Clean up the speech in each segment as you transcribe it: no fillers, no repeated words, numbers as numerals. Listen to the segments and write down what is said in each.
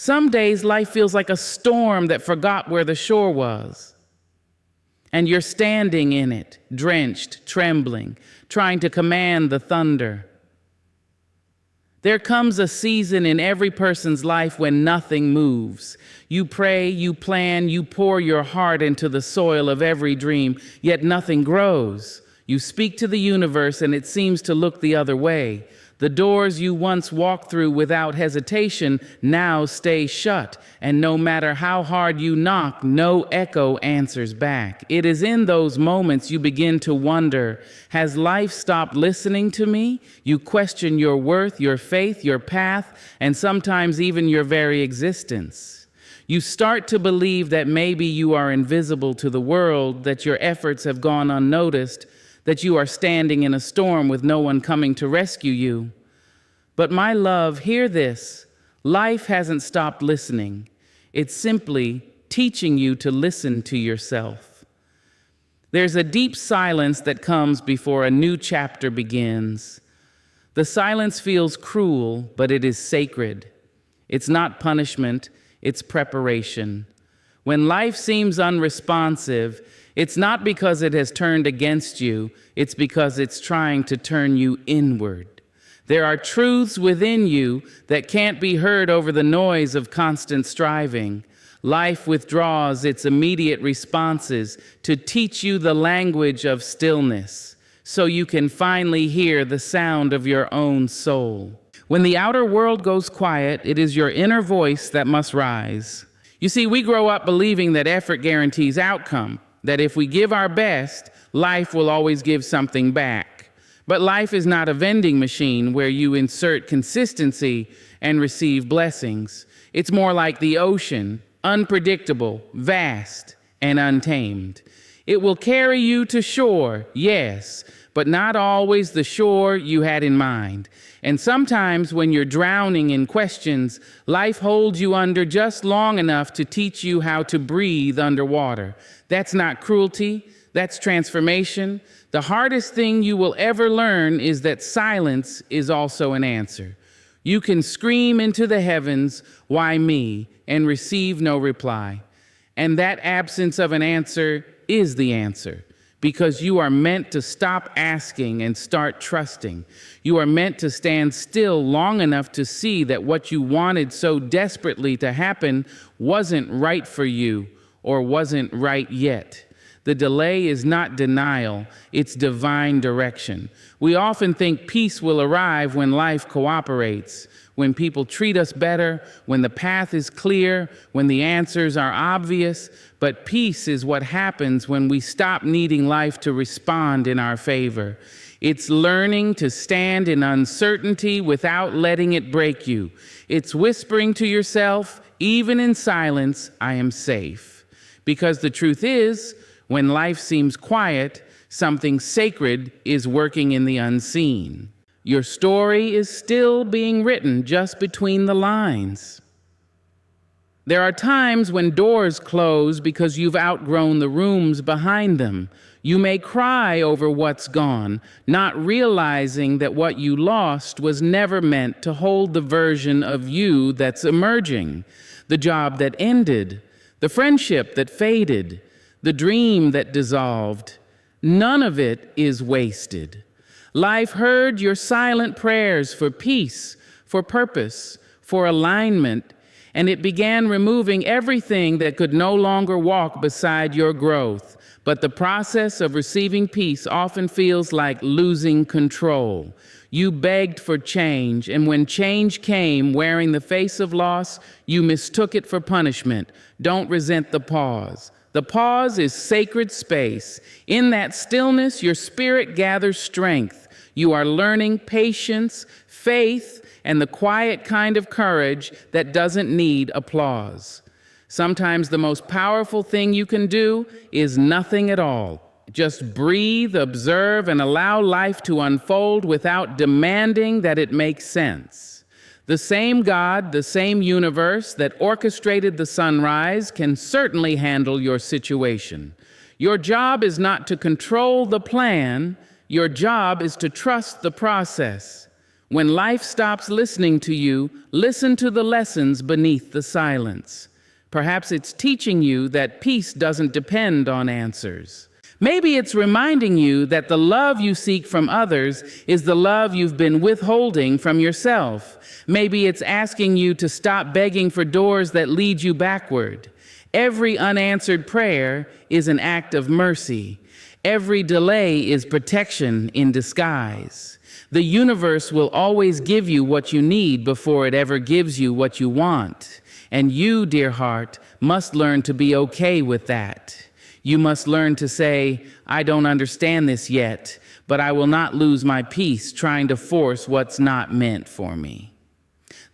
Some days life feels like a storm that forgot where the shore was. And you're standing in it, drenched, trembling, trying to command the thunder. There comes a season in every person's life when nothing moves. You pray, you plan, you pour your heart into the soil of every dream, yet nothing grows. You speak to the universe and it seems to look the other way. The doors you once walked through without hesitation now stay shut, and no matter how hard you knock, no echo answers back. It is in those moments you begin to wonder, has life stopped listening to me? You question your worth, your faith, your path, and sometimes even your very existence. You start to believe that maybe you are invisible to the world, that your efforts have gone unnoticed, that you are standing in a storm with no one coming to rescue you. But my love, hear this. Life hasn't stopped listening. It's simply teaching you to listen to yourself. There's a deep silence that comes before a new chapter begins. The silence feels cruel, but it is sacred. It's not punishment, it's preparation. When life seems unresponsive, it's not because it has turned against you, it's because it's trying to turn you inward. There are truths within you that can't be heard over the noise of constant striving. Life withdraws its immediate responses to teach you the language of stillness, so you can finally hear the sound of your own soul. When the outer world goes quiet, it is your inner voice that must rise. You see, we grow up believing that effort guarantees outcome, that if we give our best, life will always give something back. But life is not a vending machine where you insert consistency and receive blessings. It's more like the ocean, unpredictable, vast, and untamed. It will carry you to shore, yes, but not always the shore you had in mind. And sometimes when you're drowning in questions, life holds you under just long enough to teach you how to breathe underwater. That's not cruelty, that's transformation. The hardest thing you will ever learn is that silence is also an answer. You can scream into the heavens, "Why me?" and receive no reply. And that absence of an answer is the answer, because you are meant to stop asking and start trusting. You are meant to stand still long enough to see that what you wanted so desperately to happen wasn't right for you or wasn't right yet. The delay is not denial, it's divine direction. We often think peace will arrive when life cooperates, when people treat us better, when the path is clear, when the answers are obvious. But peace is what happens when we stop needing life to respond in our favor. It's learning to stand in uncertainty without letting it break you. It's whispering to yourself, even in silence, "I am safe." Because the truth is, when life seems quiet, something sacred is working in the unseen. Your story is still being written just between the lines. There are times when doors close because you've outgrown the rooms behind them. You may cry over what's gone, not realizing that what you lost was never meant to hold the version of you that's emerging. The job that ended, the friendship that faded, the dream that dissolved, none of it is wasted. Life heard your silent prayers for peace, for purpose, for alignment, and it began removing everything that could no longer walk beside your growth. But the process of receiving peace often feels like losing control. You begged for change, and when change came wearing the face of loss, you mistook it for punishment. Don't resent the pause. The pause is sacred space. In that stillness, your spirit gathers strength. You are learning patience, faith, and the quiet kind of courage that doesn't need applause. Sometimes the most powerful thing you can do is nothing at all. Just breathe, observe, and allow life to unfold without demanding that it make sense. The same God, the same universe that orchestrated the sunrise can certainly handle your situation. Your job is not to control the plan. Your job is to trust the process. When life stops listening to you, listen to the lessons beneath the silence. Perhaps it's teaching you that peace doesn't depend on answers. Maybe it's reminding you that the love you seek from others is the love you've been withholding from yourself. Maybe it's asking you to stop begging for doors that lead you backward. Every unanswered prayer is an act of mercy. Every delay is protection in disguise. The universe will always give you what you need before it ever gives you what you want. And you, dear heart, must learn to be okay with that. You must learn to say, I don't understand this yet, but I will not lose my peace trying to force what's not meant for me.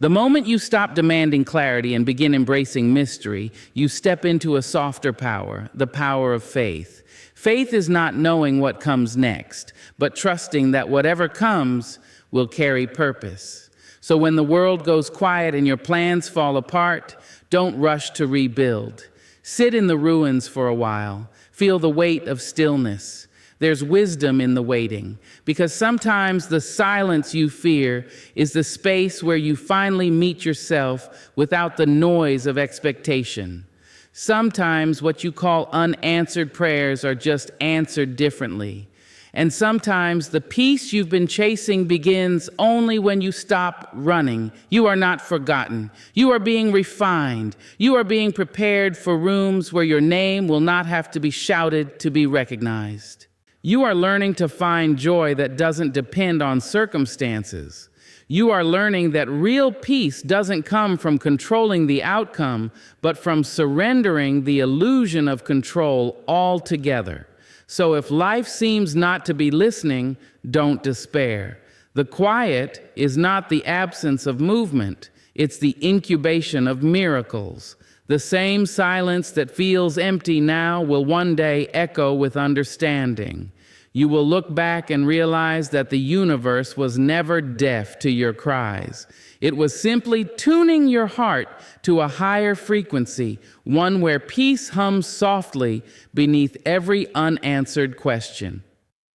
The moment you stop demanding clarity and begin embracing mystery, you step into a softer power, the power of faith. Faith is not knowing what comes next, but trusting that whatever comes will carry purpose. So when the world goes quiet and your plans fall apart, don't rush to rebuild. Sit in the ruins for a while. Feel the weight of stillness. There's wisdom in the waiting, because sometimes the silence you fear is the space where you finally meet yourself without the noise of expectation. Sometimes what you call unanswered prayers are just answered differently. And sometimes the peace you've been chasing begins only when you stop running. You are not forgotten. You are being refined. You are being prepared for rooms where your name will not have to be shouted to be recognized. You are learning to find joy that doesn't depend on circumstances. You are learning that real peace doesn't come from controlling the outcome, but from surrendering the illusion of control altogether. So if life seems not to be listening, don't despair. The quiet is not the absence of movement. It's the incubation of miracles. The same silence that feels empty now will one day echo with understanding. You will look back and realize that the universe was never deaf to your cries. It was simply tuning your heart to a higher frequency, one where peace hums softly beneath every unanswered question.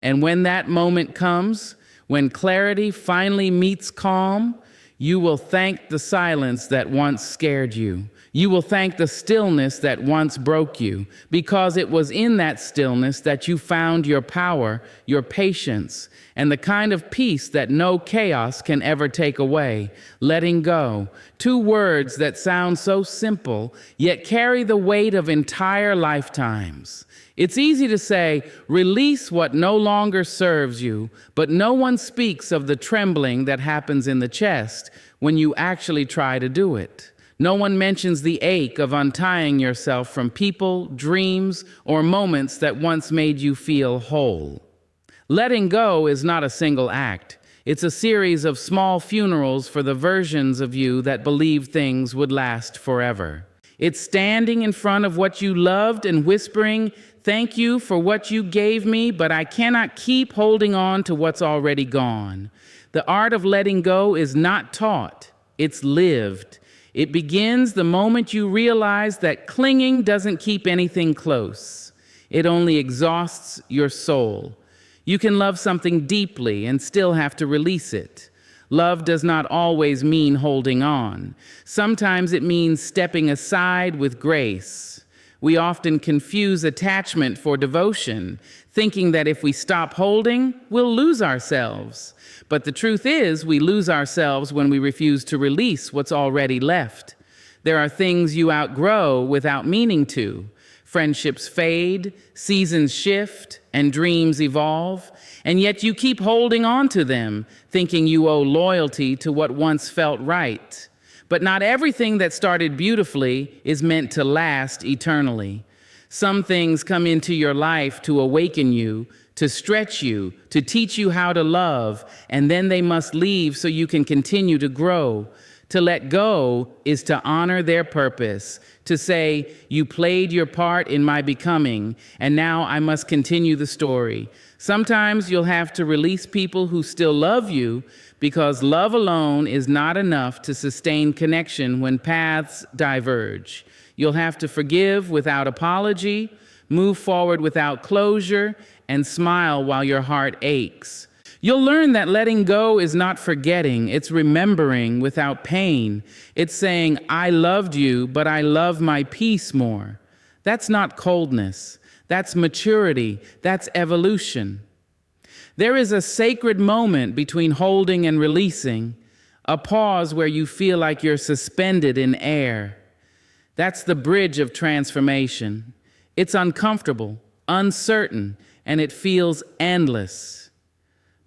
And when that moment comes, when clarity finally meets calm, you will thank the silence that once scared you. You will thank the stillness that once broke you, because it was in that stillness that you found your power, your patience, and the kind of peace that no chaos can ever take away. Letting go. 2 words that sound so simple, yet carry the weight of entire lifetimes. It's easy to say, release what no longer serves you, but no one speaks of the trembling that happens in the chest when you actually try to do it. No one mentions the ache of untying yourself from people, dreams, or moments that once made you feel whole. Letting go is not a single act. It's a series of small funerals for the versions of you that believed things would last forever. It's standing in front of what you loved and whispering, thank you for what you gave me, but I cannot keep holding on to what's already gone. The art of letting go is not taught, it's lived. It begins the moment you realize that clinging doesn't keep anything close. It only exhausts your soul. You can love something deeply and still have to release it. Love does not always mean holding on. Sometimes it means stepping aside with grace. We often confuse attachment for devotion, thinking that if we stop holding, we'll lose ourselves. But the truth is, we lose ourselves when we refuse to release what's already left. There are things you outgrow without meaning to. Friendships fade, seasons shift, and dreams evolve, and yet you keep holding on to them, thinking you owe loyalty to what once felt right. But not everything that started beautifully is meant to last eternally. Some things come into your life to awaken you, to stretch you, to teach you how to love, and then they must leave so you can continue to grow. To let go is to honor their purpose, to say, you played your part in my becoming, and now I must continue the story. Sometimes you'll have to release people who still love you, because love alone is not enough to sustain connection when paths diverge. You'll have to forgive without apology, move forward without closure, and smile while your heart aches. You'll learn that letting go is not forgetting, it's remembering without pain. It's saying, I loved you, but I love my peace more. That's not coldness. That's maturity. That's evolution. There is a sacred moment between holding and releasing, a pause where you feel like you're suspended in air. That's the bridge of transformation. It's uncomfortable, uncertain, and it feels endless.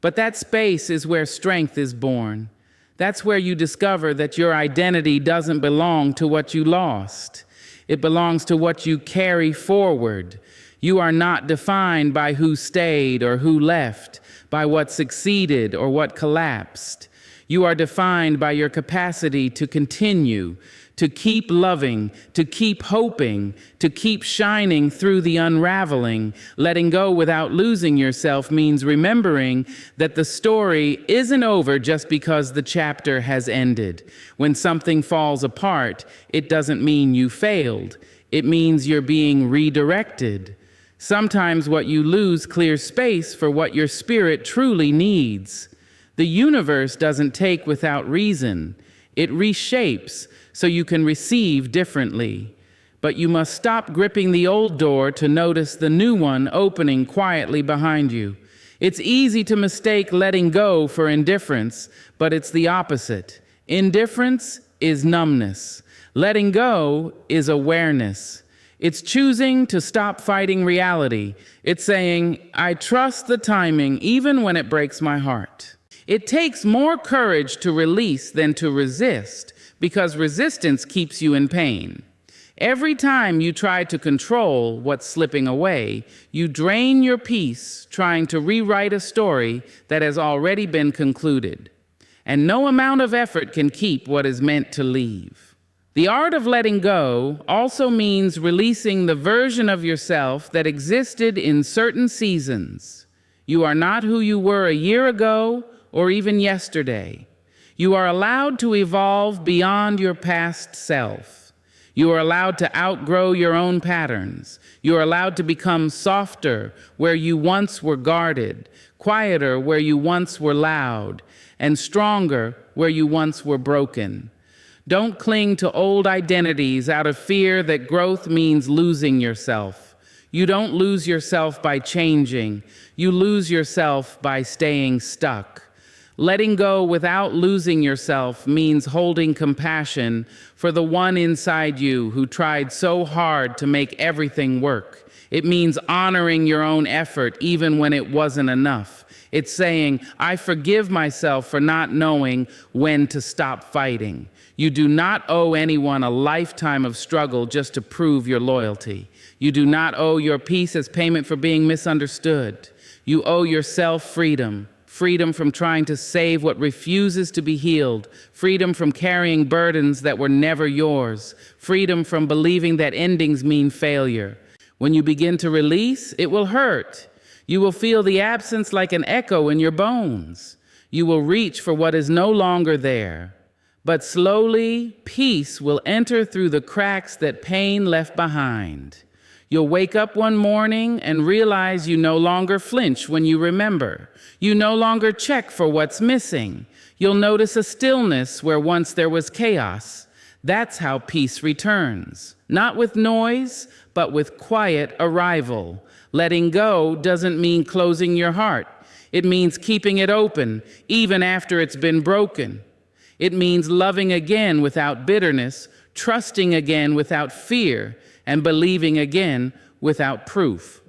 But that space is where strength is born. That's where you discover that your identity doesn't belong to what you lost. It belongs to what you carry forward. You are not defined by who stayed or who left, by what succeeded or what collapsed. You are defined by your capacity to continue, to keep loving, to keep hoping, to keep shining through the unraveling. Letting go without losing yourself means remembering that the story isn't over just because the chapter has ended. When something falls apart, it doesn't mean you failed. It means you're being redirected. Sometimes what you lose clears space for what your spirit truly needs. The universe doesn't take without reason. It reshapes so you can receive differently. But you must stop gripping the old door to notice the new one opening quietly behind you. It's easy to mistake letting go for indifference, but it's the opposite. Indifference is numbness. Letting go is awareness. It's choosing to stop fighting reality. It's saying, I trust the timing even when it breaks my heart. It takes more courage to release than to resist, because resistance keeps you in pain. Every time you try to control what's slipping away, you drain your peace trying to rewrite a story that has already been concluded. And no amount of effort can keep what is meant to leave. The art of letting go also means releasing the version of yourself that existed in certain seasons. You are not who you were a year ago or even yesterday. You are allowed to evolve beyond your past self. You are allowed to outgrow your own patterns. You are allowed to become softer where you once were guarded, quieter where you once were loud, and stronger where you once were broken. Don't cling to old identities out of fear that growth means losing yourself. You don't lose yourself by changing. You lose yourself by staying stuck. Letting go without losing yourself means holding compassion for the one inside you who tried so hard to make everything work. It means honoring your own effort even when it wasn't enough. It's saying, I forgive myself for not knowing when to stop fighting. You do not owe anyone a lifetime of struggle just to prove your loyalty. You do not owe your peace as payment for being misunderstood. You owe yourself freedom. Freedom from trying to save what refuses to be healed. Freedom from carrying burdens that were never yours. Freedom from believing that endings mean failure. When you begin to release, it will hurt. You will feel the absence like an echo in your bones. You will reach for what is no longer there. But slowly, peace will enter through the cracks that pain left behind. You'll wake up one morning and realize you no longer flinch when you remember. You no longer check for what's missing. You'll notice a stillness where once there was chaos. That's how peace returns. Not with noise, but with quiet arrival. Letting go doesn't mean closing your heart. It means keeping it open, even after it's been broken. It means loving again without bitterness, trusting again without fear, and believing again without proof.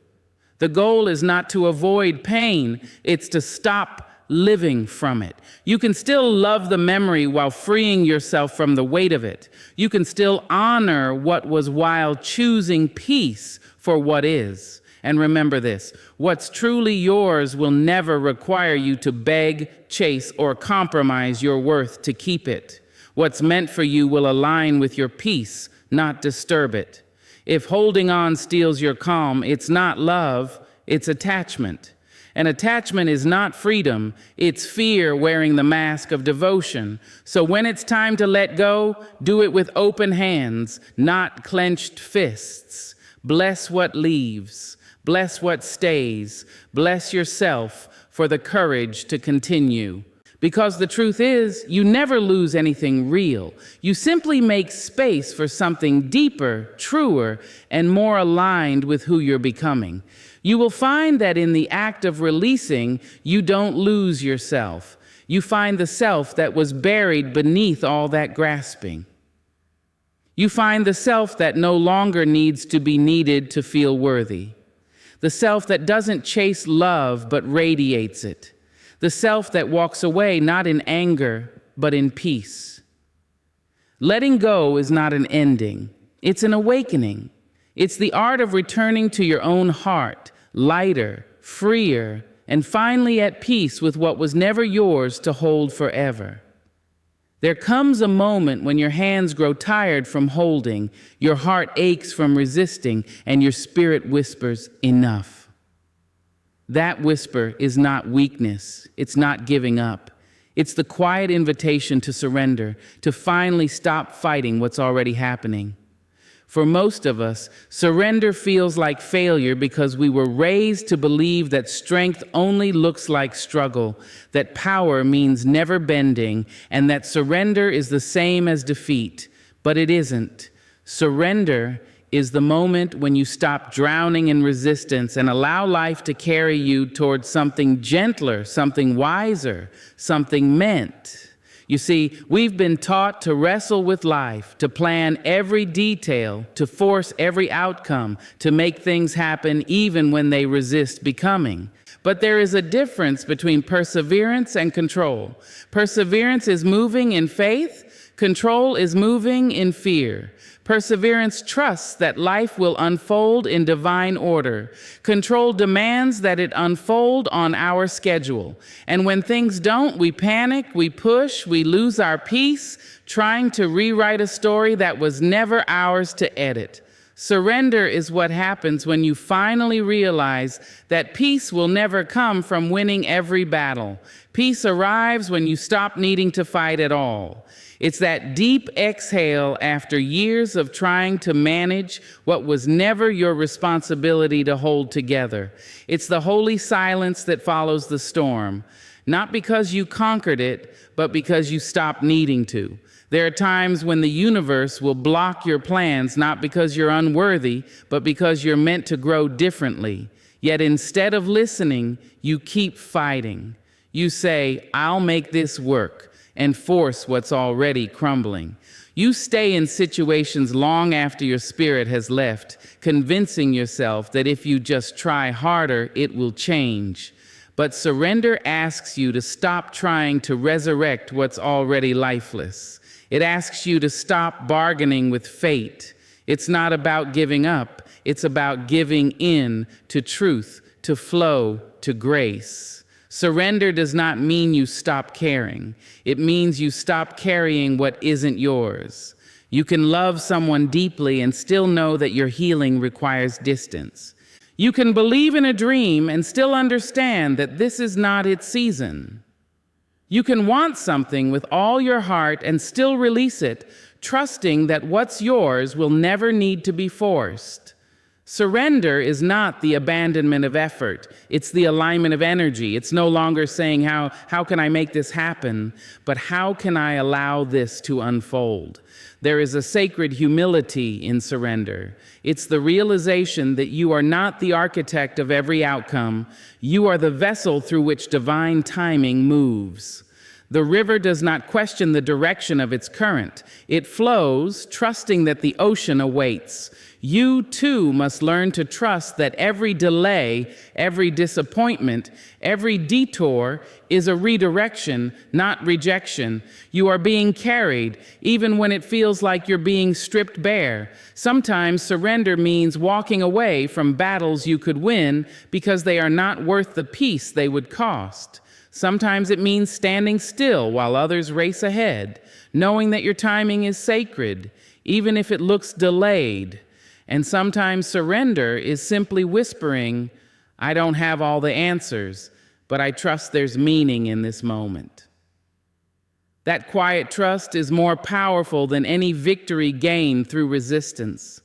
The goal is not to avoid pain, it's to stop living from it. You can still love the memory while freeing yourself from the weight of it. You can still honor what was while choosing peace for what is. And remember this, what's truly yours will never require you to beg, chase, or compromise your worth to keep it. What's meant for you will align with your peace, not disturb it. If holding on steals your calm, it's not love, it's attachment. And attachment is not freedom, it's fear wearing the mask of devotion. So when it's time to let go, do it with open hands, not clenched fists. Bless what leaves, bless what stays, bless yourself, for the courage to continue. Because the truth is, you never lose anything real. You simply make space for something deeper, truer, and more aligned with who you're becoming. You will find that in the act of releasing, you don't lose yourself. You find the self that was buried beneath all that grasping. You find the self that no longer needs to be needed to feel worthy. The self that doesn't chase love but radiates it. The self that walks away not in anger but in peace. Letting go is not an ending. It's an awakening. It's the art of returning to your own heart, lighter, freer, and finally at peace with what was never yours to hold forever. There comes a moment when your hands grow tired from holding, your heart aches from resisting, and your spirit whispers, "Enough." That whisper is not weakness. It's not giving up. It's the quiet invitation to surrender, to finally stop fighting what's already happening. For most of us, surrender feels like failure because we were raised to believe that strength only looks like struggle, that power means never bending, and that surrender is the same as defeat. But it isn't. Surrender is the moment when you stop drowning in resistance and allow life to carry you towards something gentler, something wiser, something meant. You see, we've been taught to wrestle with life, to plan every detail, to force every outcome, to make things happen even when they resist becoming. But there is a difference between perseverance and control. Perseverance is moving in faith, control is moving in fear. Perseverance trusts that life will unfold in divine order. Control demands that it unfold on our schedule. And when things don't, we panic, we push, we lose our peace, trying to rewrite a story that was never ours to edit. Surrender is what happens when you finally realize that peace will never come from winning every battle. Peace arrives when you stop needing to fight at all. It's that deep exhale after years of trying to manage what was never your responsibility to hold together. It's the holy silence that follows the storm, not because you conquered it, but because you stopped needing to. There are times when the universe will block your plans, not because you're unworthy, but because you're meant to grow differently. Yet instead of listening, you keep fighting. You say, "I'll make this work," and force what's already crumbling. You stay in situations long after your spirit has left, convincing yourself that if you just try harder, it will change. But surrender asks you to stop trying to resurrect what's already lifeless. It asks you to stop bargaining with fate. It's not about giving up. It's about giving in to truth, to flow, to grace. Surrender does not mean you stop caring. It means you stop carrying what isn't yours. You can love someone deeply and still know that your healing requires distance. You can believe in a dream and still understand that this is not its season. You can want something with all your heart and still release it, trusting that what's yours will never need to be forced. Surrender is not the abandonment of effort. It's the alignment of energy. It's no longer saying, how can I make this happen? But how can I allow this to unfold? There is a sacred humility in surrender. It's the realization that you are not the architect of every outcome. You are the vessel through which divine timing moves. The river does not question the direction of its current. It flows, trusting that the ocean awaits. You, too, must learn to trust that every delay, every disappointment, every detour is a redirection, not rejection. You are being carried, even when it feels like you're being stripped bare. Sometimes surrender means walking away from battles you could win because they are not worth the peace they would cost. Sometimes it means standing still while others race ahead, knowing that your timing is sacred, even if it looks delayed. And sometimes surrender is simply whispering, "I don't have all the answers, but I trust there's meaning in this moment." That quiet trust is more powerful than any victory gained through resistance.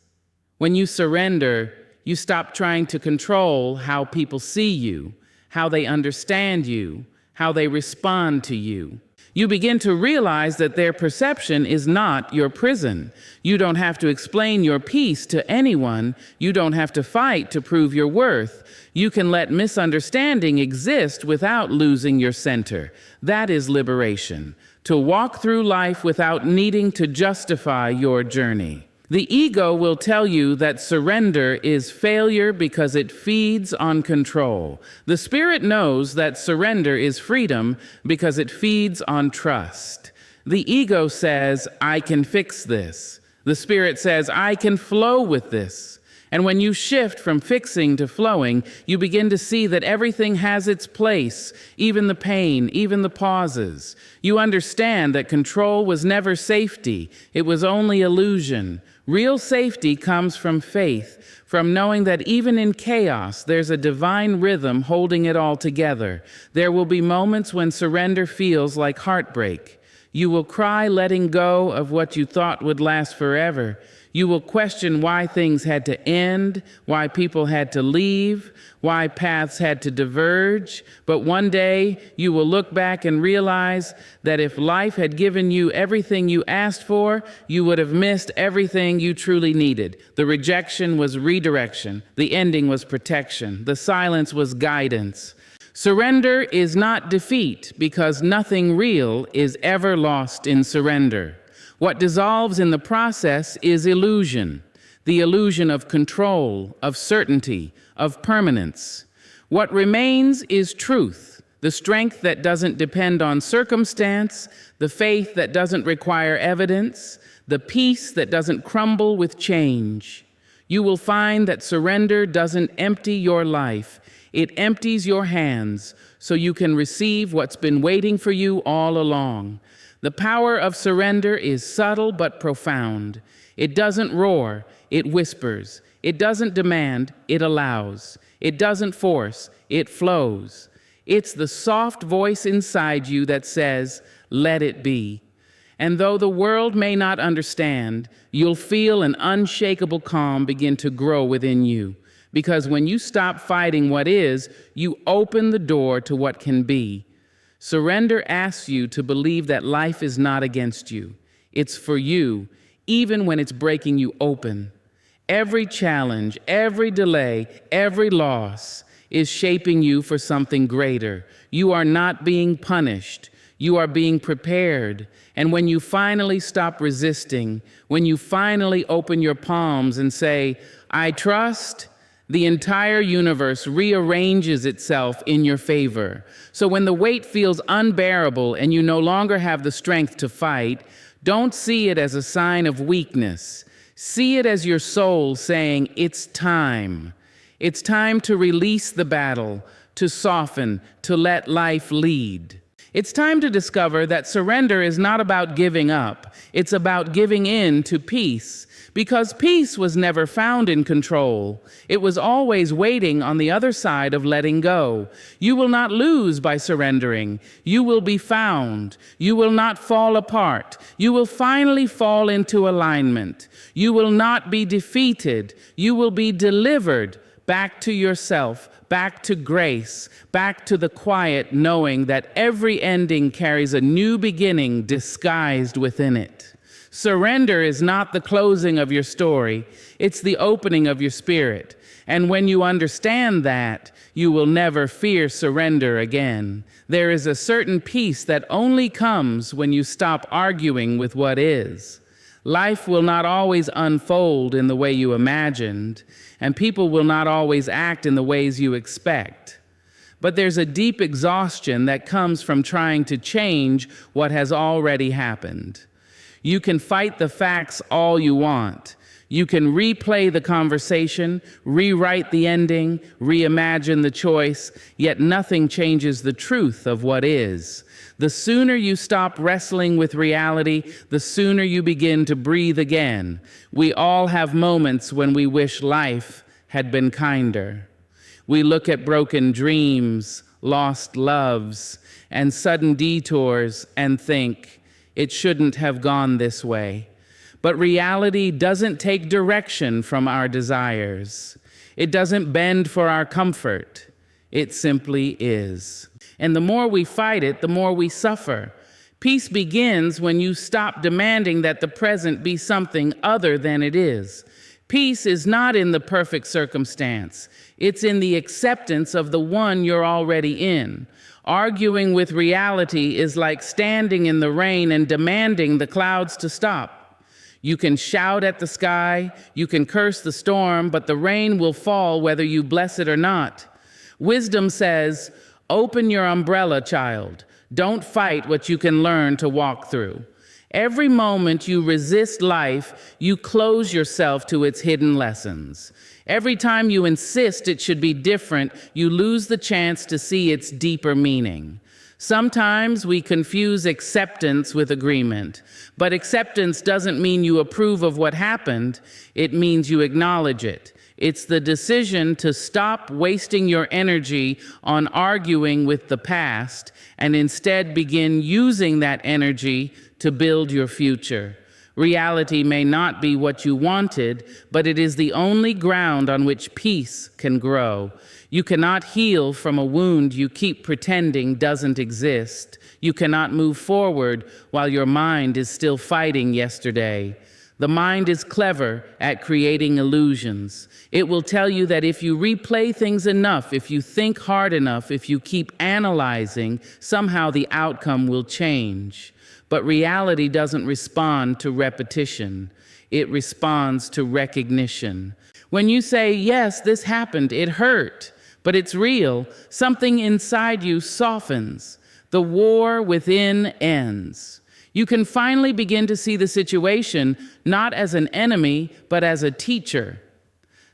When you surrender, you stop trying to control how people see you how they understand you, how they respond to you. You begin to realize that their perception is not your prison. You don't have to explain your peace to anyone. You don't have to fight to prove your worth. You can let misunderstanding exist without losing your center. That is liberation, to walk through life without needing to justify your journey. The ego will tell you that surrender is failure because it feeds on control. The spirit knows that surrender is freedom because it feeds on trust. The ego says, I can fix this. The spirit says, I can flow with this. And when you shift from fixing to flowing, you begin to see that everything has its place, even the pain, even the pauses. You understand that control was never safety. It was only illusion. Real safety comes from faith, from knowing that even in chaos, there's a divine rhythm holding it all together. There will be moments when surrender feels like heartbreak. You will cry letting go of what you thought would last forever. You will question why things had to end, why people had to leave, why paths had to diverge. But one day you will look back and realize that if life had given you everything you asked for, you would have missed everything you truly needed. The rejection was redirection. The ending was protection. The silence was guidance. Surrender is not defeat because nothing real is ever lost in surrender. What dissolves in the process is illusion, the illusion of control, of certainty, of permanence. What remains is truth, the strength that doesn't depend on circumstance, the faith that doesn't require evidence, the peace that doesn't crumble with change. You will find that surrender doesn't empty your life. It empties your hands so you can receive what's been waiting for you all along. The power of surrender is subtle but profound. It doesn't roar, it whispers. It doesn't demand, it allows. It doesn't force, it flows. It's the soft voice inside you that says, let it be. And though the world may not understand, you'll feel an unshakable calm begin to grow within you. Because when you stop fighting what is, you open the door to what can be. Surrender asks you to believe that life is not against you. It's for you, even when it's breaking you open. Every challenge, every delay, every loss is shaping you for something greater. You are not being punished. You are being prepared. And when you finally stop resisting, when you finally open your palms and say, I trust, the entire universe rearranges itself in your favor. So when the weight feels unbearable and you no longer have the strength to fight, don't see it as a sign of weakness. See it as your soul saying, it's time. It's time to release the battle, to soften, to let life lead. It's time to discover that surrender is not about giving up. It's about giving in to peace. Because peace was never found in control. It was always waiting on the other side of letting go. You will not lose by surrendering. You will be found. You will not fall apart. You will finally fall into alignment. You will not be defeated. You will be delivered back to yourself, back to grace, back to the quiet knowing that every ending carries a new beginning disguised within it. Surrender is not the closing of your story, it's the opening of your spirit. And when you understand that, you will never fear surrender again. There is a certain peace that only comes when you stop arguing with what is. Life will not always unfold in the way you imagined, and people will not always act in the ways you expect. But there's a deep exhaustion that comes from trying to change what has already happened. You can fight the facts all you want. You can replay the conversation, rewrite the ending, reimagine the choice, yet nothing changes the truth of what is. The sooner you stop wrestling with reality, the sooner you begin to breathe again. We all have moments when we wish life had been kinder. We look at broken dreams, lost loves, and sudden detours and think, it shouldn't have gone this way. But reality doesn't take direction from our desires. It doesn't bend for our comfort. It simply is. And the more we fight it, the more we suffer. Peace begins when you stop demanding that the present be something other than it is. Peace is not in the perfect circumstance. It's in the acceptance of the one you're already in. Arguing with reality is like standing in the rain and demanding the clouds to stop. You can shout at the sky, you can curse the storm, but the rain will fall whether you bless it or not. Wisdom says, open your umbrella, child. Don't fight what you can learn to walk through. Every moment you resist life, you close yourself to its hidden lessons. Every time you insist it should be different, you lose the chance to see its deeper meaning. Sometimes we confuse acceptance with agreement, but acceptance doesn't mean you approve of what happened, it means you acknowledge it. It's the decision to stop wasting your energy on arguing with the past and instead begin using that energy to build your future. Reality may not be what you wanted, but it is the only ground on which peace can grow. You cannot heal from a wound you keep pretending doesn't exist. You cannot move forward while your mind is still fighting yesterday. The mind is clever at creating illusions. It will tell you that if you replay things enough, if you think hard enough, if you keep analyzing, somehow the outcome will change. But reality doesn't respond to repetition. It responds to recognition. When you say, yes, this happened, it hurt, but it's real, something inside you softens. The war within ends. You can finally begin to see the situation not as an enemy, but as a teacher.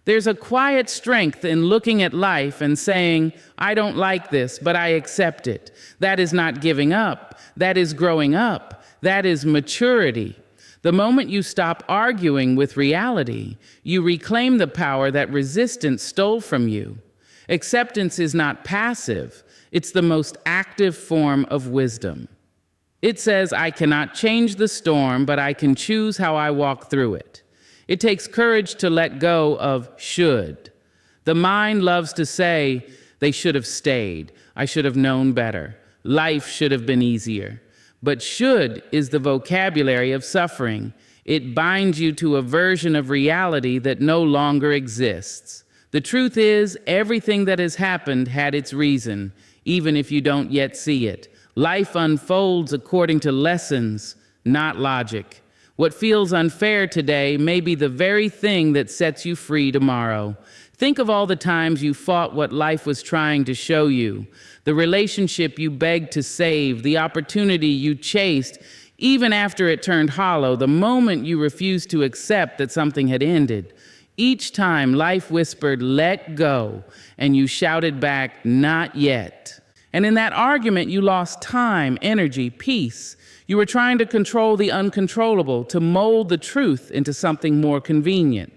There's a quiet strength in looking at life and saying, I don't like this, but I accept it. That is not giving up. That is growing up. That is maturity. The moment you stop arguing with reality, you reclaim the power that resistance stole from you. Acceptance is not passive. It's the most active form of wisdom. It says, I cannot change the storm, but I can choose how I walk through it. It takes courage to let go of should. The mind loves to say, they should have stayed. I should have known better. Life should have been easier. But should is the vocabulary of suffering. It binds you to a version of reality that no longer exists. The truth is, everything that has happened had its reason, even if you don't yet see it. Life unfolds according to lessons, not logic. What feels unfair today may be the very thing that sets you free tomorrow. Think of all the times you fought what life was trying to show you, the relationship you begged to save, the opportunity you chased, even after it turned hollow, the moment you refused to accept that something had ended. Each time life whispered, let go, and you shouted back, not yet. And in that argument, you lost time, energy, peace. You were trying to control the uncontrollable, to mold the truth into something more convenient.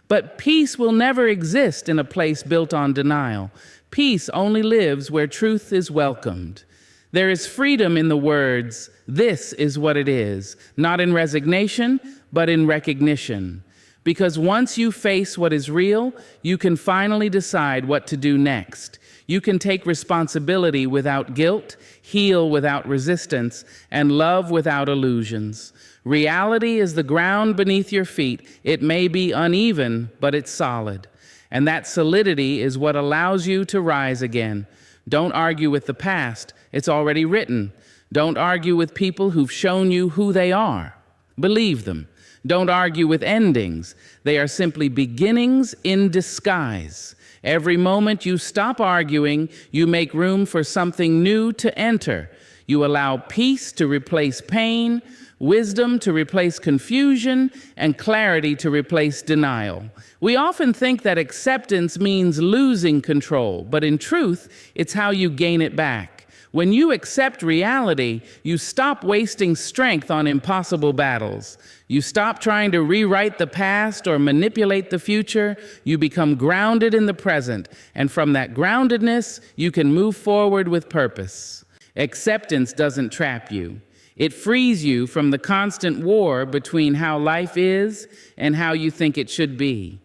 But peace will never exist in a place built on denial. Peace only lives where truth is welcomed. There is freedom in the words, this is what it is, not in resignation, but in recognition. Because once you face what is real, you can finally decide what to do next. You can take responsibility without guilt, heal without resistance, and love without illusions. Reality is the ground beneath your feet. It may be uneven, but it's solid. And that solidity is what allows you to rise again. Don't argue with the past. It's already written. Don't argue with people who've shown you who they are. Believe them. Don't argue with endings. They are simply beginnings in disguise. Every moment you stop arguing, you make room for something new to enter. You allow peace to replace pain, wisdom to replace confusion, and clarity to replace denial. We often think that acceptance means losing control, but in truth, it's how you gain it back. When you accept reality, you stop wasting strength on impossible battles. You stop trying to rewrite the past or manipulate the future. You become grounded in the present, and from that groundedness, you can move forward with purpose. Acceptance doesn't trap you. It frees you from the constant war between how life is and how you think it should be.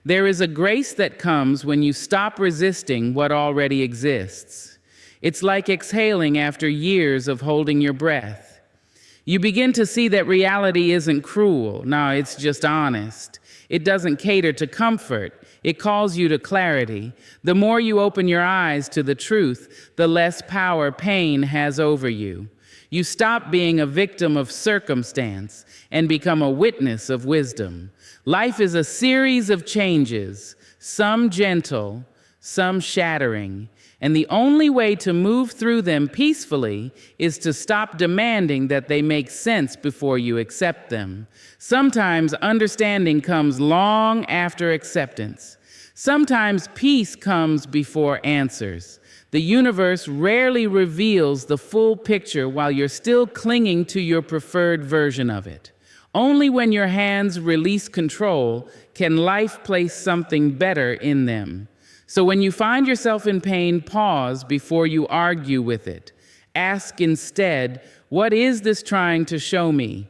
There is a grace that comes when you stop resisting what already exists. It's like exhaling after years of holding your breath. You begin to see that reality isn't cruel. No, it's just honest. It doesn't cater to comfort. It calls you to clarity. The more you open your eyes to the truth, the less power pain has over you. You stop being a victim of circumstance and become a witness of wisdom. Life is a series of changes, some gentle, some shattering, and the only way to move through them peacefully is to stop demanding that they make sense before you accept them. Sometimes understanding comes long after acceptance. Sometimes peace comes before answers. The universe rarely reveals the full picture while you're still clinging to your preferred version of it. Only when your hands release control can life place something better in them. So when you find yourself in pain, pause before you argue with it. Ask instead, what is this trying to show me?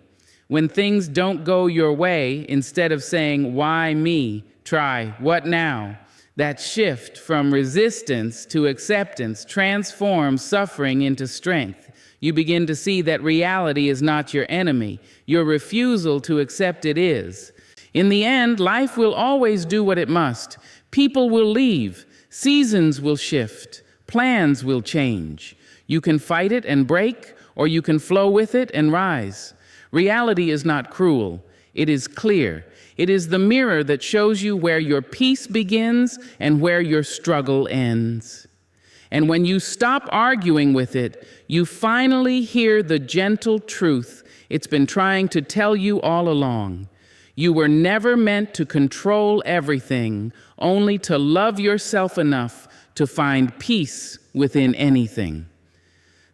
When things don't go your way, instead of saying, why me? Try, what now? That shift from resistance to acceptance transforms suffering into strength. You begin to see that reality is not your enemy. Your refusal to accept it is. In the end, life will always do what it must. People will leave. Seasons will shift. Plans will change. You can fight it and break, or you can flow with it and rise. Reality is not cruel. It is clear. It is the mirror that shows you where your peace begins and where your struggle ends. And when you stop arguing with it, you finally hear the gentle truth it's been trying to tell you all along. You were never meant to control everything, only to love yourself enough to find peace within anything.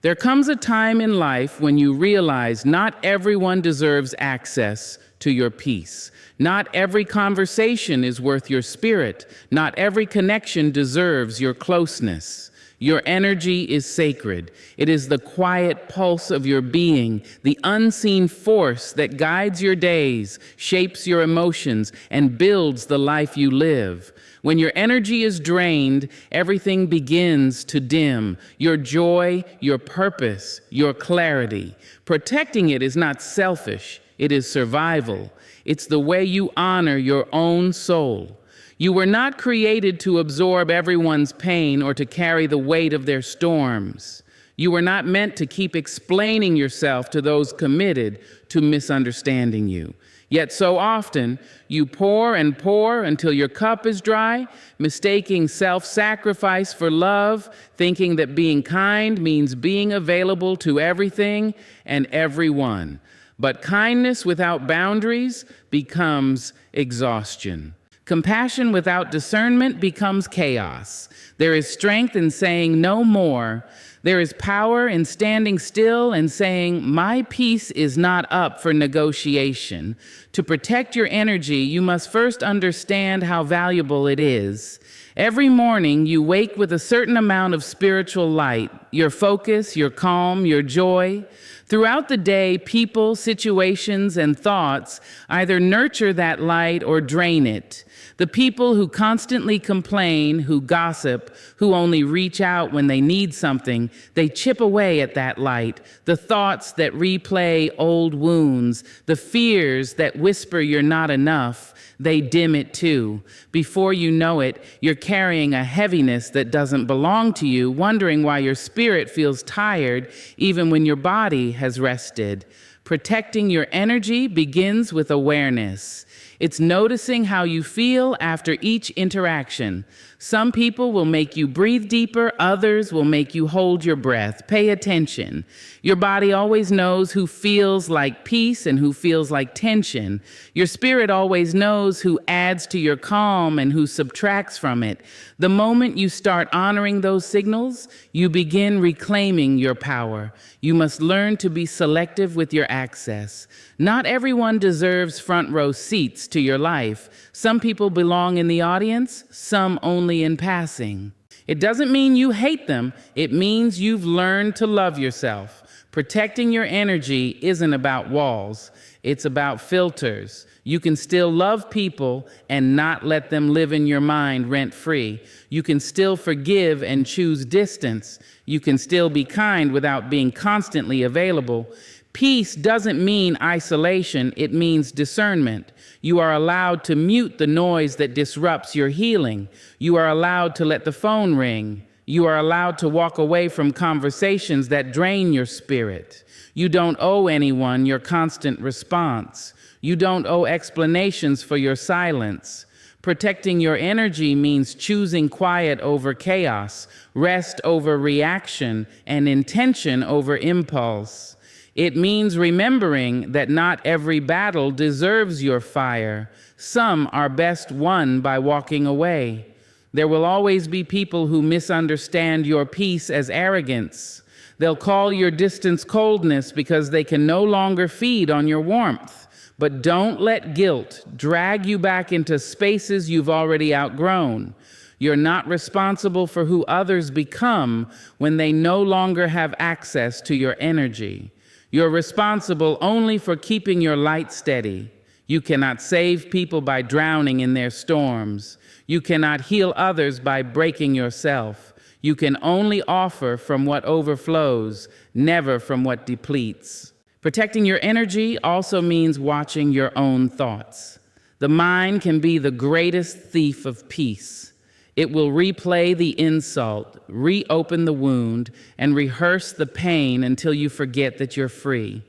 There comes a time in life when you realize not everyone deserves access to your peace. Not every conversation is worth your spirit. Not every connection deserves your closeness. Your energy is sacred. It is the quiet pulse of your being, the unseen force that guides your days, shapes your emotions, and builds the life you live. When your energy is drained, everything begins to dim. Your joy, your purpose, your clarity. Protecting it is not selfish. It is survival. It's the way you honor your own soul. You were not created to absorb everyone's pain or to carry the weight of their storms. You were not meant to keep explaining yourself to those committed to misunderstanding you. Yet so often, you pour and pour until your cup is dry, mistaking self-sacrifice for love, thinking that being kind means being available to everything and everyone. But kindness without boundaries becomes exhaustion. Compassion without discernment becomes chaos. There is strength in saying no more. There is power in standing still and saying, my peace is not up for negotiation. To protect your energy, you must first understand how valuable it is. Every morning, you wake with a certain amount of spiritual light, your focus, your calm, your joy. Throughout the day, people, situations, and thoughts either nurture that light or drain it. The people who constantly complain, who gossip, who only reach out when they need something, they chip away at that light. The thoughts that replay old wounds, the fears that whisper you're not enough, they dim it too. Before you know it, you're carrying a heaviness that doesn't belong to you, wondering why your spirit feels tired even when your body has rested. Protecting your energy begins with awareness. It's noticing how you feel after each interaction. Some people will make you breathe deeper, others will make you hold your breath. Pay attention. Your body always knows who feels like peace and who feels like tension. Your spirit always knows who adds to your calm and who subtracts from it. The moment you start honoring those signals, you begin reclaiming your power. You must learn to be selective with your access. Not everyone deserves front row seats to your life. Some people belong in the audience, some only in passing. It doesn't mean you hate them. It means you've learned to love yourself. Protecting your energy isn't about walls, it's about filters. You can still love people and not let them live in your mind rent-free. You can still forgive and choose distance. You can still be kind without being constantly available. Peace doesn't mean isolation, it means discernment. You are allowed to mute the noise that disrupts your healing. You are allowed to let the phone ring. You are allowed to walk away from conversations that drain your spirit. You don't owe anyone your constant response. You don't owe explanations for your silence. Protecting your energy means choosing quiet over chaos, rest over reaction, and intention over impulse. It means remembering that not every battle deserves your fire. Some are best won by walking away. There will always be people who misunderstand your peace as arrogance. They'll call your distance coldness because they can no longer feed on your warmth. But don't let guilt drag you back into spaces you've already outgrown. You're not responsible for who others become when they no longer have access to your energy. You're responsible only for keeping your light steady. You cannot save people by drowning in their storms. You cannot heal others by breaking yourself. You can only offer from what overflows, never from what depletes. Protecting your energy also means watching your own thoughts. The mind can be the greatest thief of peace. It will replay the insult, reopen the wound, and rehearse the pain until you forget that you're free.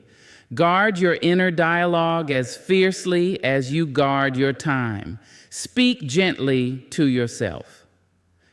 Guard your inner dialogue as fiercely as you guard your time. Speak gently to yourself.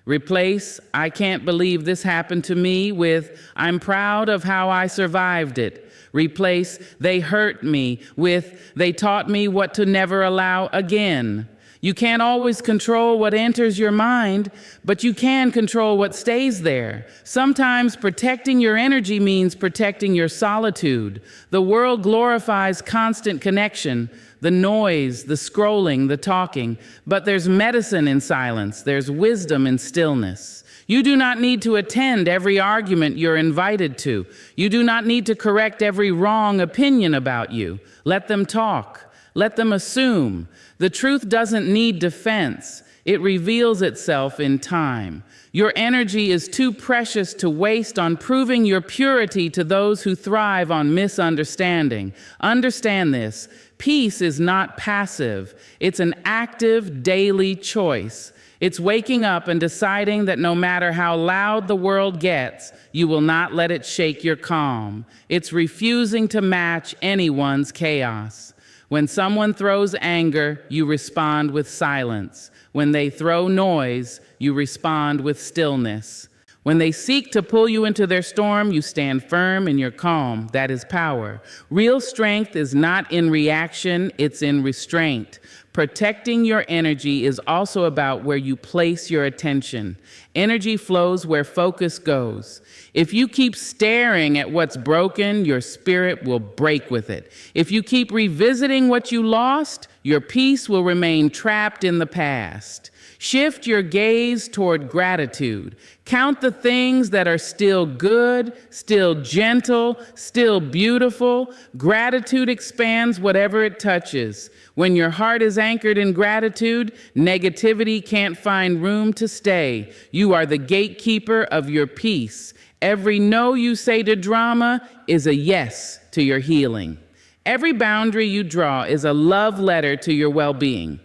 Replace, "I can't believe this happened to me," with, "I'm proud of how I survived it." Replace, "They hurt me," with, "They taught me what to never allow again." You can't always control what enters your mind, but you can control what stays there. Sometimes protecting your energy means protecting your solitude. The world glorifies constant connection, the noise, the scrolling, the talking, but there's medicine in silence, there's wisdom in stillness. You do not need to attend every argument you're invited to. You do not need to correct every wrong opinion about you. Let them talk. Let them assume. The truth doesn't need defense. It reveals itself in time. Your energy is too precious to waste on proving your purity to those who thrive on misunderstanding. Understand this. Peace is not passive. It's an active daily choice. It's waking up and deciding that no matter how loud the world gets, you will not let it shake your calm. It's refusing to match anyone's chaos. When someone throws anger, you respond with silence. When they throw noise, you respond with stillness. When they seek to pull you into their storm, you stand firm in your calm. That is power. Real strength is not in reaction, it's in restraint. Protecting your energy is also about where you place your attention. Energy flows where focus goes. If you keep staring at what's broken, your spirit will break with it. If you keep revisiting what you lost, your peace will remain trapped in the past. Shift your gaze toward gratitude. Count the things that are still good, still gentle, still beautiful. Gratitude expands whatever it touches. When your heart is anchored in gratitude, negativity can't find room to stay. You are the gatekeeper of your peace. Every no you say to drama is a yes to your healing. Every boundary you draw is a love letter to your well-being.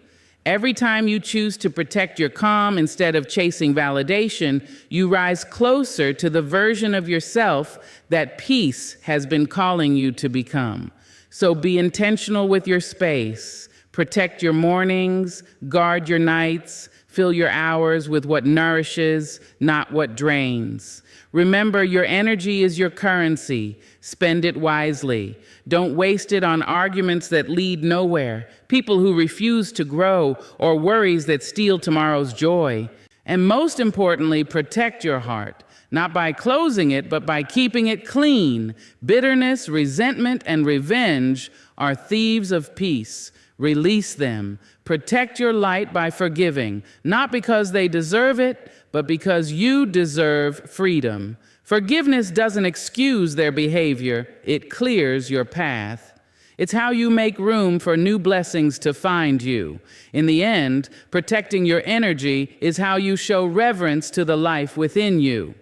Every time you choose to protect your calm instead of chasing validation, you rise closer to the version of yourself that peace has been calling you to become. So be intentional with your space. Protect your mornings, guard your nights, fill your hours with what nourishes, not what drains. Remember, your energy is your currency. Spend it wisely. Don't waste it on arguments that lead nowhere, people who refuse to grow, or worries that steal tomorrow's joy. And most importantly, protect your heart, not by closing it, but by keeping it clean. Bitterness, resentment, and revenge are thieves of peace. Release them. Protect your light by forgiving, not because they deserve it, but because you deserve freedom. Forgiveness doesn't excuse their behavior, it clears your path. It's how you make room for new blessings to find you. In the end, protecting your energy is how you show reverence to the life within you.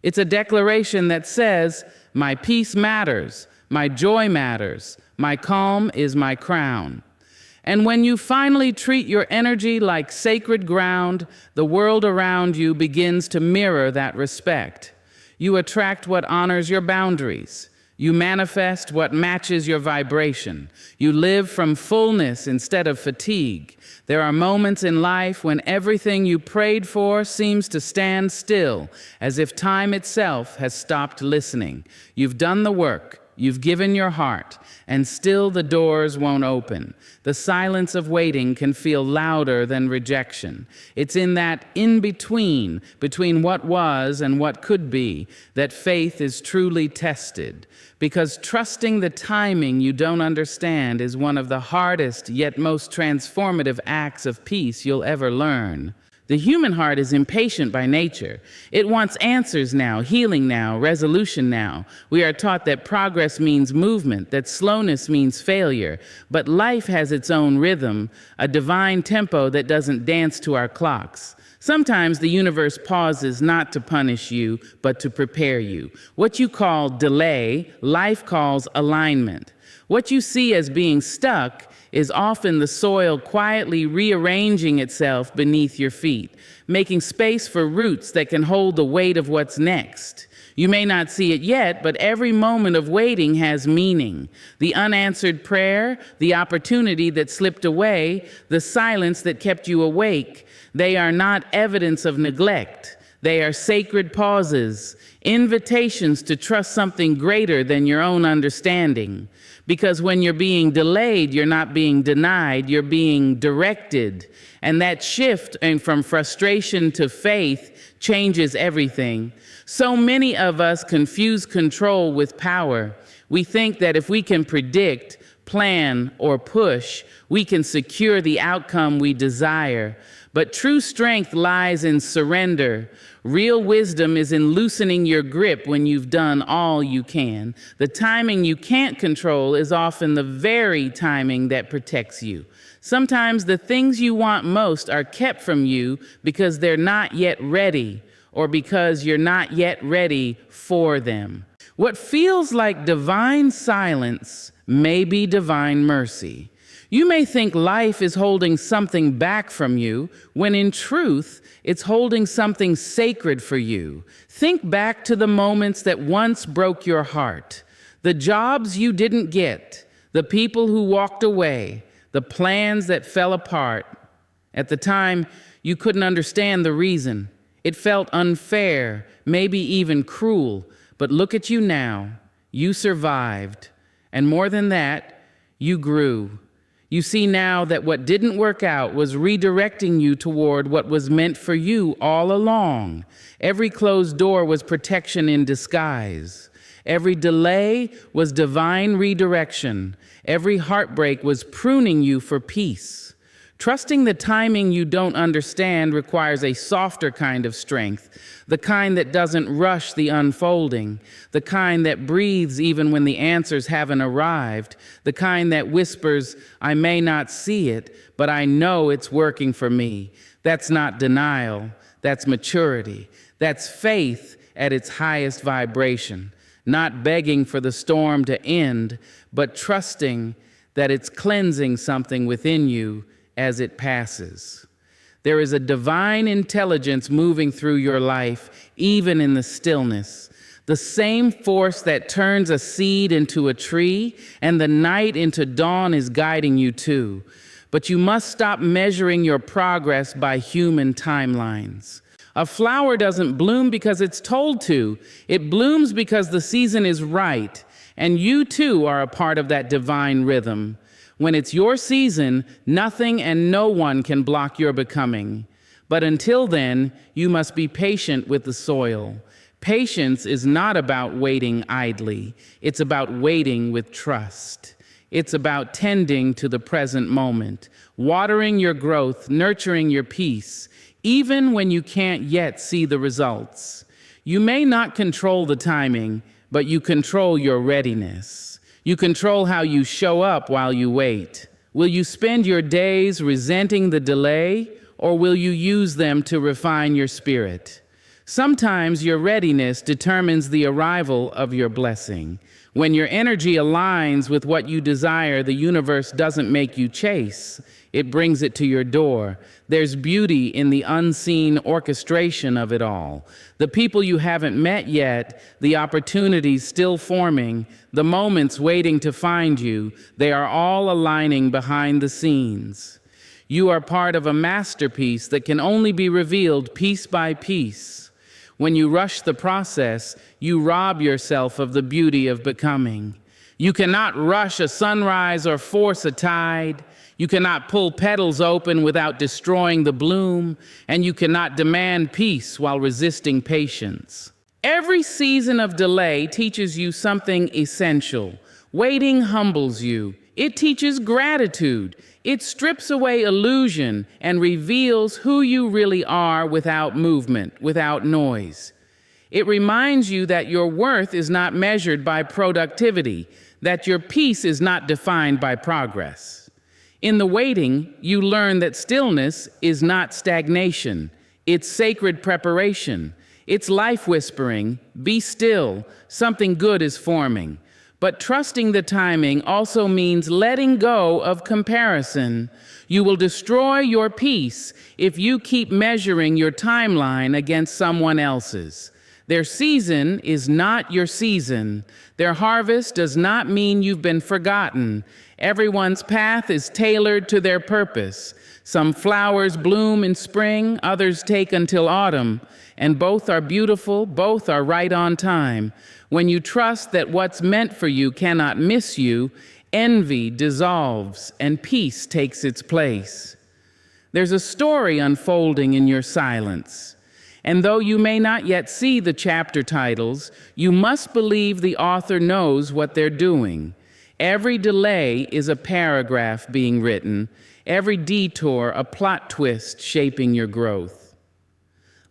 It's a declaration that says, "My peace matters, my joy matters, my calm is my crown." And when you finally treat your energy like sacred ground, the world around you begins to mirror that respect. You attract what honors your boundaries. You manifest what matches your vibration. You live from fullness instead of fatigue. There are moments in life when everything you prayed for seems to stand still, as if time itself has stopped listening. You've done the work. You've given your heart, and still the doors won't open. The silence of waiting can feel louder than rejection. It's in that in-between, between what was and what could be, that faith is truly tested. Because trusting the timing you don't understand is one of the hardest yet most transformative acts of peace you'll ever learn. The human heart is impatient by nature. It wants answers now, healing now, resolution now. We are taught that progress means movement, that slowness means failure. But life has its own rhythm, a divine tempo that doesn't dance to our clocks. Sometimes the universe pauses not to punish you, but to prepare you. What you call delay, life calls alignment. What you see as being stuck is often the soil quietly rearranging itself beneath your feet, making space for roots that can hold the weight of what's next. You may not see it yet, but every moment of waiting has meaning. The unanswered prayer, the opportunity that slipped away, the silence that kept you awake, they are not evidence of neglect. They are sacred pauses, invitations to trust something greater than your own understanding. Because when you're being delayed, you're not being denied, you're being directed. And that shift from frustration to faith changes everything. So many of us confuse control with power. We think that if we can predict, plan, or push, we can secure the outcome we desire. But true strength lies in surrender. Real wisdom is in loosening your grip when you've done all you can. The timing you can't control is often the very timing that protects you. Sometimes the things you want most are kept from you because they're not yet ready, or because you're not yet ready for them. What feels like divine silence may be divine mercy. You may think life is holding something back from you, when in truth, it's holding something sacred for you. Think back to the moments that once broke your heart, the jobs you didn't get, the people who walked away, the plans that fell apart. At the time, you couldn't understand the reason. It felt unfair, maybe even cruel. But look at you now. You survived. And more than that, you grew. You see now that what didn't work out was redirecting you toward what was meant for you all along. Every closed door was protection in disguise. Every delay was divine redirection. Every heartbreak was pruning you for peace. Trusting the timing you don't understand requires a softer kind of strength, the kind that doesn't rush the unfolding, the kind that breathes even when the answers haven't arrived, the kind that whispers, "I may not see it, but I know it's working for me." That's not denial, that's maturity. That's faith at its highest vibration, not begging for the storm to end, but trusting that it's cleansing something within you as it passes. There is a divine intelligence moving through your life, even in the stillness. The same force that turns a seed into a tree and the night into dawn is guiding you too. But you must stop measuring your progress by human timelines. A flower doesn't bloom because it's told to. It blooms because the season is right. And you too are a part of that divine rhythm. When it's your season, nothing and no one can block your becoming. But until then, you must be patient with the soil. Patience is not about waiting idly. It's about waiting with trust. It's about tending to the present moment, watering your growth, nurturing your peace, even when you can't yet see the results. You may not control the timing, but you control your readiness. You control how you show up while you wait. Will you spend your days resenting the delay, or will you use them to refine your spirit? Sometimes your readiness determines the arrival of your blessing. When your energy aligns with what you desire, the universe doesn't make you chase. It brings it to your door. There's beauty in the unseen orchestration of it all. The people you haven't met yet, the opportunities still forming, the moments waiting to find you, they are all aligning behind the scenes. You are part of a masterpiece that can only be revealed piece by piece. When you rush the process, you rob yourself of the beauty of becoming. You cannot rush a sunrise or force a tide. You cannot pull petals open without destroying the bloom, and you cannot demand peace while resisting patience. Every season of delay teaches you something essential. Waiting humbles you. It teaches gratitude. It strips away illusion and reveals who you really are without movement, without noise. It reminds you that your worth is not measured by productivity, that your peace is not defined by progress. In the waiting, you learn that stillness is not stagnation. It's sacred preparation. It's life whispering, be still, something good is forming. But trusting the timing also means letting go of comparison. You will destroy your peace if you keep measuring your timeline against someone else's. Their season is not your season. Their harvest does not mean you've been forgotten. Everyone's path is tailored to their purpose. Some flowers bloom in spring, others take until autumn, and both are beautiful, both are right on time. When you trust that what's meant for you cannot miss you, envy dissolves and peace takes its place. There's a story unfolding in your silence. And though you may not yet see the chapter titles, you must believe the author knows what they're doing. Every delay is a paragraph being written, every detour a plot twist shaping your growth.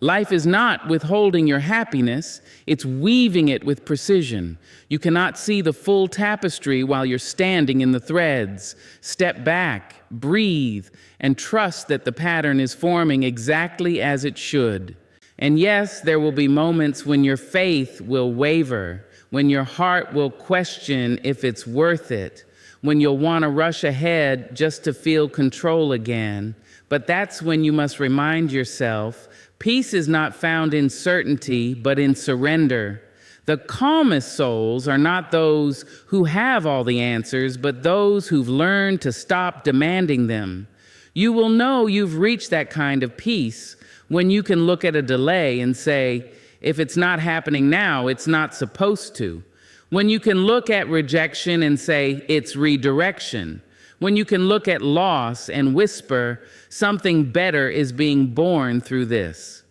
Life is not withholding your happiness, it's weaving it with precision. You cannot see the full tapestry while you're standing in the threads. Step back, breathe, and trust that the pattern is forming exactly as it should. And yes, there will be moments when your faith will waver, when your heart will question if it's worth it, when you'll want to rush ahead just to feel control again. But that's when you must remind yourself, peace is not found in certainty, but in surrender. The calmest souls are not those who have all the answers, but those who've learned to stop demanding them. You will know you've reached that kind of peace when you can look at a delay and say, if it's not happening now, it's not supposed to. When you can look at rejection and say, it's redirection. When you can look at loss and whisper, something better is being born through this.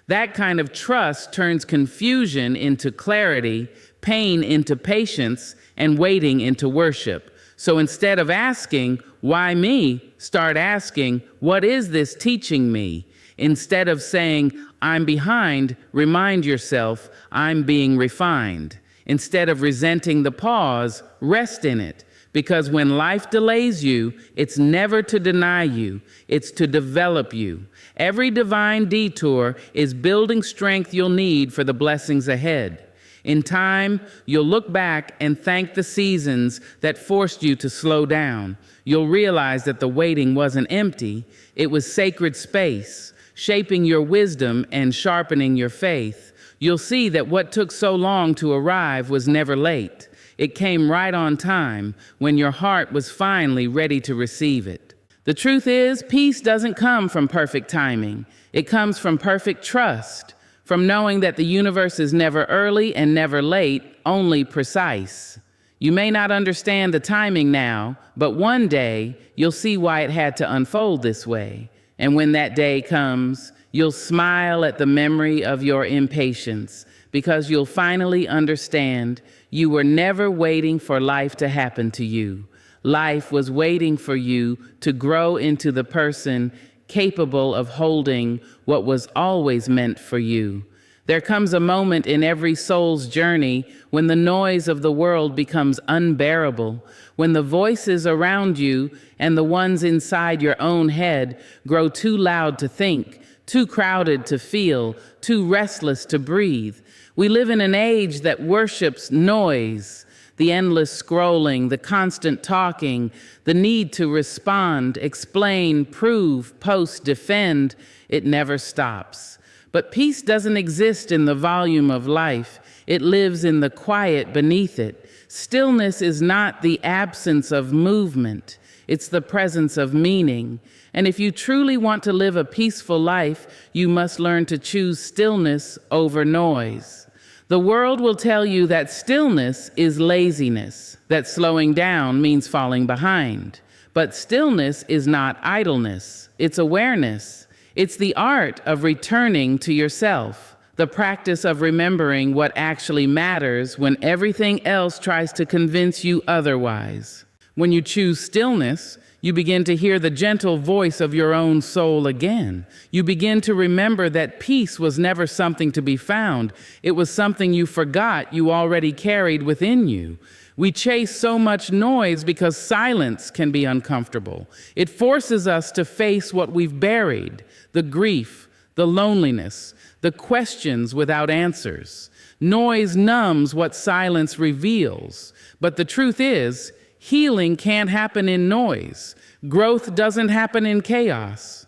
That kind of trust turns confusion into clarity, pain into patience, and waiting into worship. So instead of asking, why me? Start asking, what is this teaching me? Instead of saying, I'm behind, remind yourself, I'm being refined. Instead of resenting the pause, rest in it. Because when life delays you, it's never to deny you, it's to develop you. Every divine detour is building strength you'll need for the blessings ahead. In time, you'll look back and thank the seasons that forced you to slow down. You'll realize that the waiting wasn't empty, it was sacred space, shaping your wisdom and sharpening your faith. You'll see that what took so long to arrive was never late. It came right on time when your heart was finally ready to receive it. The truth is, peace doesn't come from perfect timing. It comes from perfect trust, from knowing that the universe is never early and never late, only precise. You may not understand the timing now, but one day you'll see why it had to unfold this way. And when that day comes, you'll smile at the memory of your impatience, because you'll finally understand you were never waiting for life to happen to you. Life was waiting for you to grow into the person capable of holding what was always meant for you. There comes a moment in every soul's journey when the noise of the world becomes unbearable, when the voices around you and the ones inside your own head grow too loud to think, too crowded to feel, too restless to breathe. We live in an age that worships noise, the endless scrolling, the constant talking, the need to respond, explain, prove, post, defend. It never stops. But peace doesn't exist in the volume of life. It lives in the quiet beneath it. Stillness is not the absence of movement. It's the presence of meaning. And if you truly want to live a peaceful life, you must learn to choose stillness over noise. The world will tell you that stillness is laziness, that slowing down means falling behind. But stillness is not idleness, it's awareness. It's the art of returning to yourself, the practice of remembering what actually matters when everything else tries to convince you otherwise. When you choose stillness, you begin to hear the gentle voice of your own soul again. You begin to remember that peace was never something to be found. It was something you forgot you already carried within you. We chase so much noise because silence can be uncomfortable. It forces us to face what we've buried, the grief, the loneliness, the questions without answers. Noise numbs what silence reveals. But the truth is, healing can't happen in noise. Growth doesn't happen in chaos.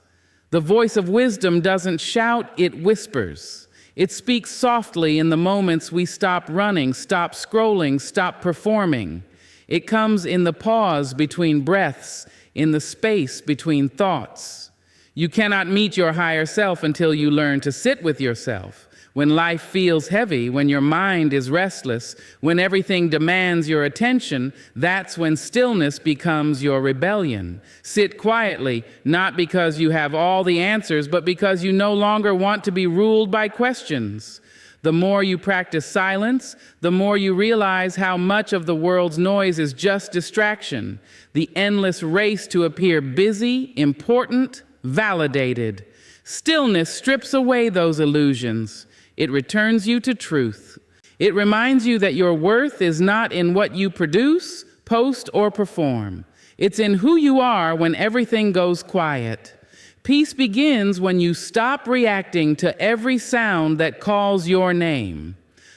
The voice of wisdom doesn't shout, it whispers. It speaks softly in the moments we stop running, stop scrolling, stop performing. It comes in the pause between breaths, in the space between thoughts. You cannot meet your higher self until you learn to sit with yourself. When life feels heavy, when your mind is restless, when everything demands your attention, that's when stillness becomes your rebellion. Sit quietly, not because you have all the answers, but because you no longer want to be ruled by questions. The more you practice silence, the more you realize how much of the world's noise is just distraction, the endless race to appear busy, important, validated. Stillness strips away those illusions. It returns you to truth. It reminds you that your worth is not in what you produce, post, or perform. It's in who you are when everything goes quiet. Peace begins when you stop reacting to every sound that calls your name.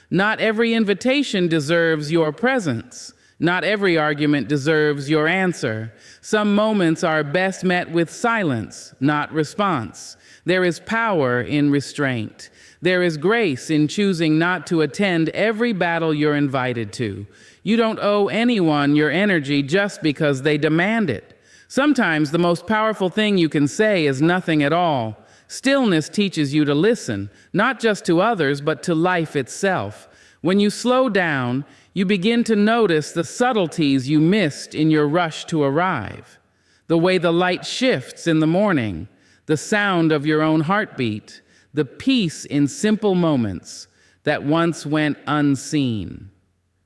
Not every invitation deserves your presence. Not every argument deserves your answer. Some moments are best met with silence, not response. There is power in restraint. There is grace in choosing not to attend every battle you're invited to. You don't owe anyone your energy just because they demand it. Sometimes the most powerful thing you can say is nothing at all. Stillness teaches you to listen, not just to others, but to life itself. When you slow down, you begin to notice the subtleties you missed in your rush to arrive. The way the light shifts in the morning, the sound of your own heartbeat, the peace in simple moments that once went unseen.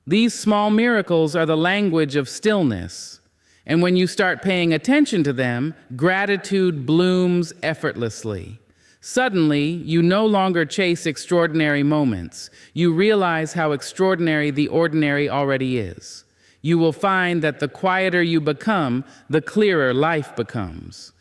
These small miracles are the language of stillness. And when you start paying attention to them, gratitude blooms effortlessly. Suddenly, you no longer chase extraordinary moments. You realize how extraordinary the ordinary already is. You will find that the quieter you become, the clearer life becomes.